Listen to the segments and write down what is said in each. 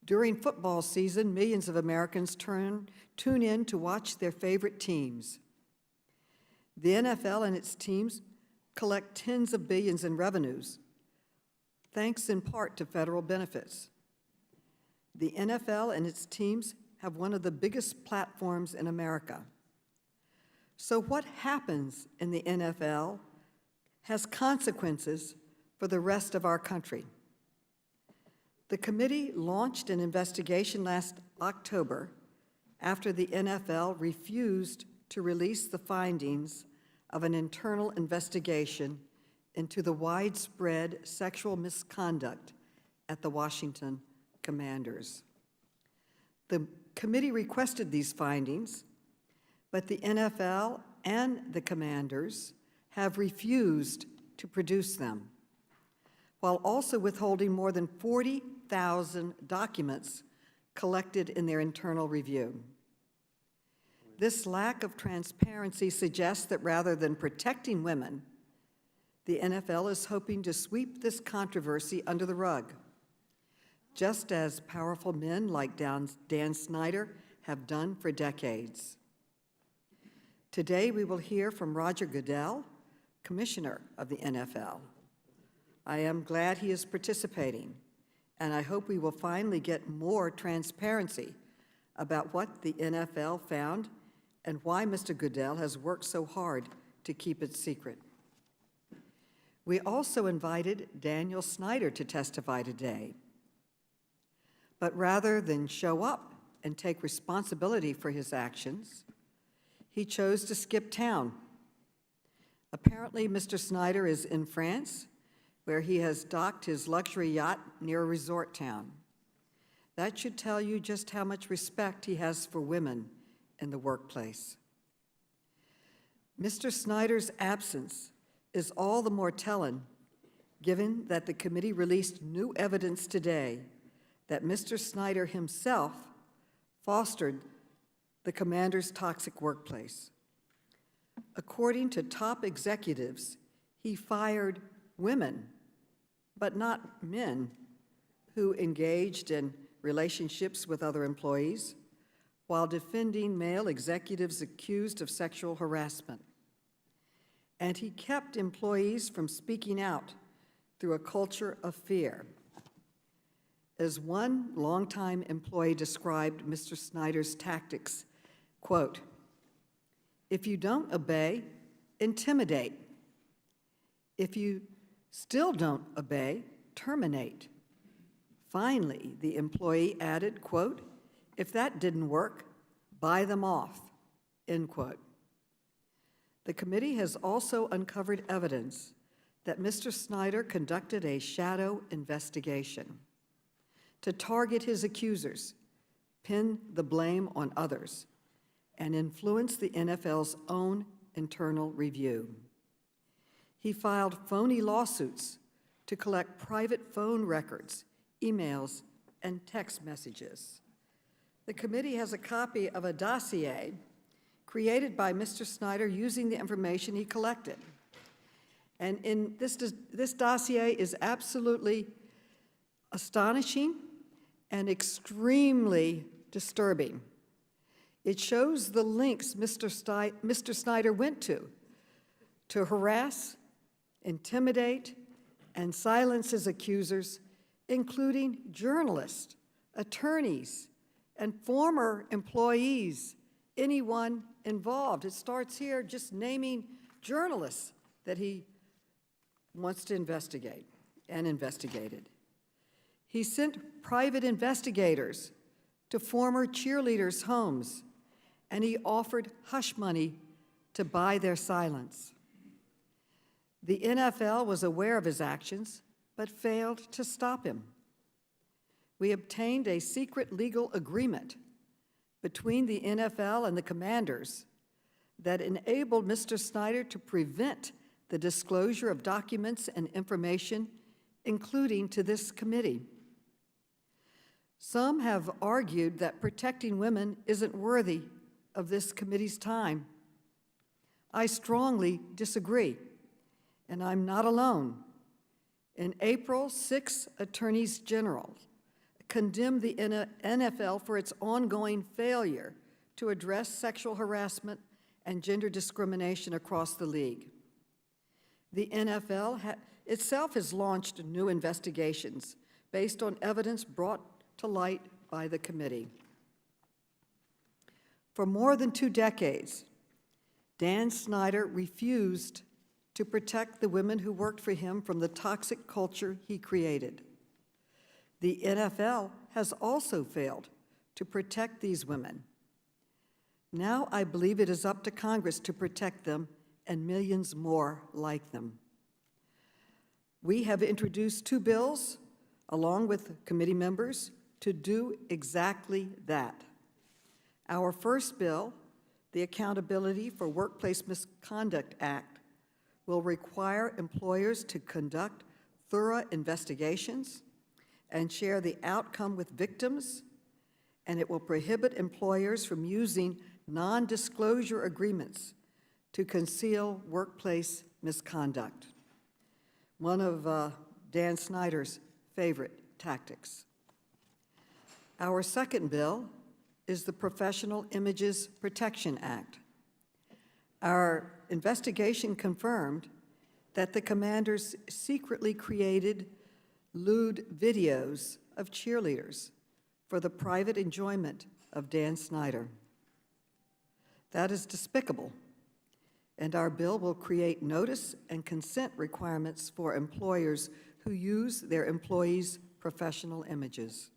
During football season, millions of Americans tune in to watch their favorite teams. The NFL and its teams collect tens of billions in revenues, thanks in part to federal benefits. The NFL and its teams have one of the biggest platforms in America. So what happens in the NFL has consequences for the rest of our country. The committee launched an investigation last October after the NFL refused to release the findings of an internal investigation into the widespread sexual misconduct at the Washington Commanders. The committee requested these findings, but the NFL and the Commanders have refused to produce them, while also withholding more than 40,000 documents collected in their internal review. This lack of transparency suggests that rather than protecting women, the NFL is hoping to sweep this controversy under the rug, just as powerful men like Dan Snyder have done for decades. Today, we will hear from Roger Goodell, Commissioner of the NFL. I am glad he is participating, and I hope we will finally get more transparency about what the NFL found and why Mr. Goodell has worked so hard to keep it secret. We also invited Daniel Snyder to testify today. But rather than show up and take responsibility for his actions, he chose to skip town. Apparently, Mr. Snyder is in France, where he has docked his luxury yacht near a resort town. That should tell you just how much respect he has for women in the workplace. Mr. Snyder's absence is all the more telling, given that the committee released new evidence today that Mr. Snyder himself fostered the Commander's toxic workplace. According to top executives, he fired women, but not men, who engaged in relationships with other employees, while defending male executives accused of sexual harassment. And he kept employees from speaking out through a culture of fear. As one longtime employee described Mr. Snyder's tactics, quote, "If you don't obey, intimidate. If you still don't obey, terminate." Finally, the employee added, quote, "If that didn't work, buy them off," end quote. The committee has also uncovered evidence that Mr. Snyder conducted a shadow investigation to target his accusers, pin the blame on others, and influence the NFL's own internal review. He filed phony lawsuits to collect private phone records, emails, and text messages. The committee has a copy of a dossier created by Mr. Snyder using the information he collected. And in this dossier is absolutely astonishing and extremely disturbing. It shows the links Mr. Snyder went to harass, intimidate, and silence his accusers, including journalists, attorneys, and former employees, anyone involved. It starts here just naming journalists that he wants to investigate and investigated. He sent private investigators to former cheerleaders' homes, and he offered hush money to buy their silence. The NFL was aware of his actions, but failed to stop him. We obtained a secret legal agreement between the NFL and the Commanders that enabled Mr. Snyder to prevent the disclosure of documents and information, including to this committee. Some have argued that protecting women isn't worthy of this committee's time. I strongly disagree, and I'm not alone. In April, 6 attorneys general condemned the NFL for its ongoing failure to address sexual harassment and gender discrimination across the league. The NFL itself has launched new investigations based on evidence brought to light by the committee. For more than 2 decades, Dan Snyder refused to protect the women who worked for him from the toxic culture he created. The NFL has also failed to protect these women. Now I believe it is up to Congress to protect them and millions more like them. We have introduced 2 bills, along with committee members, to do exactly that. Our first bill, the Accountability for Workplace Misconduct Act, will require employers to conduct thorough investigations and share the outcome with victims, and it will prohibit employers from using non-disclosure agreements to conceal workplace misconduct, one of Dan Snyder's favorite tactics. Our second bill is the Professional Images Protection Act. Our investigation confirmed that the commanders secretly created lewd videos of cheerleaders for the private enjoyment of Dan Snyder. That is despicable, and our bill will create notice and consent requirements for employers who use their employees' professional images.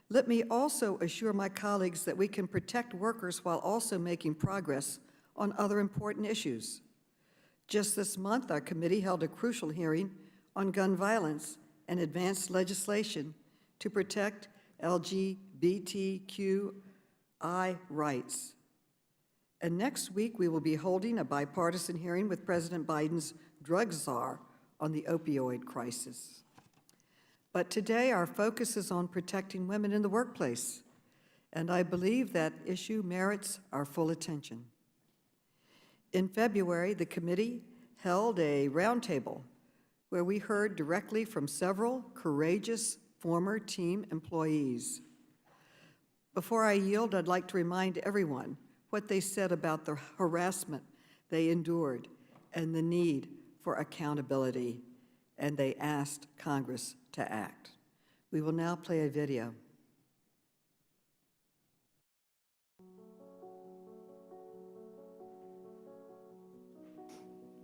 Let me also assure my colleagues that we can protect workers while also making progress on other important issues. Just this month, our committee held a crucial hearing on gun violence and advanced legislation to protect LGBTQI rights. And next week, we will be holding a bipartisan hearing with President Biden's drug czar on the opioid crisis. But today, our focus is on protecting women in the workplace, and I believe that issue merits our full attention. In February, the committee held a roundtable where we heard directly from several courageous former team employees. Before I yield, I'd like to remind everyone what they said about the harassment they endured and the need for accountability, and they asked Congress to act. We will now play a video.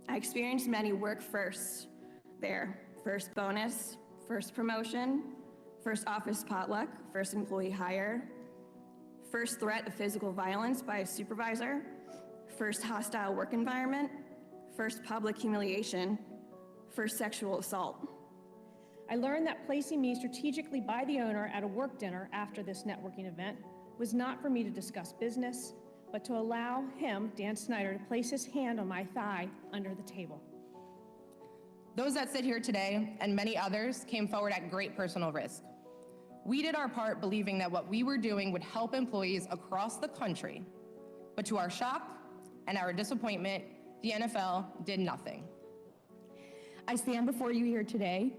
I experienced many work firsts there. First bonus, first promotion, first office potluck, first employee hire, first threat of physical violence by a supervisor, first hostile work environment, first public humiliation, first sexual assault. I learned that placing me strategically by the owner at a work dinner after this networking event was not for me to discuss business, but to allow him, Dan Snyder, to place his hand on my thigh under the table. Those that sit here today, and many others, came forward at great personal risk. We did our part believing that what we were doing would help employees across the country, but to our shock and our disappointment, the NFL did nothing. I stand before you here today,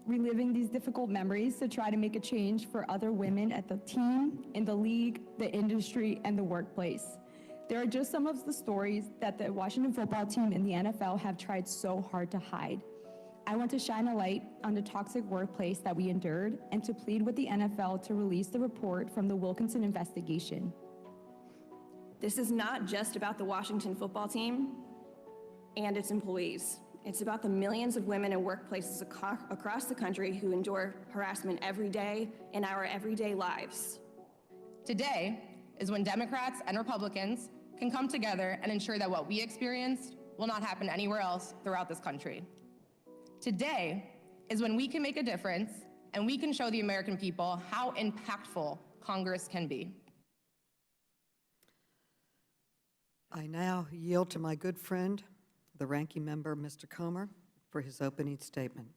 reliving these difficult memories to try to make a change for other women at the team, in the league, the industry, and the workplace. There are just some of the stories that the Washington football team and the NFL have tried so hard to hide. I want to shine a light on the toxic workplace that we endured and to plead with the NFL to release the report from the Wilkinson investigation. This is not just about the Washington football team and its employees. It's about the millions of women in workplaces across the country who endure harassment every day in our everyday lives. Today is when Democrats and Republicans can come together and ensure that what we experienced will not happen anywhere else throughout this country. Today is when we can make a difference and we can show the American people how impactful Congress can be. I now yield to my good friend, the ranking member, Mr. Comer, for his opening statement.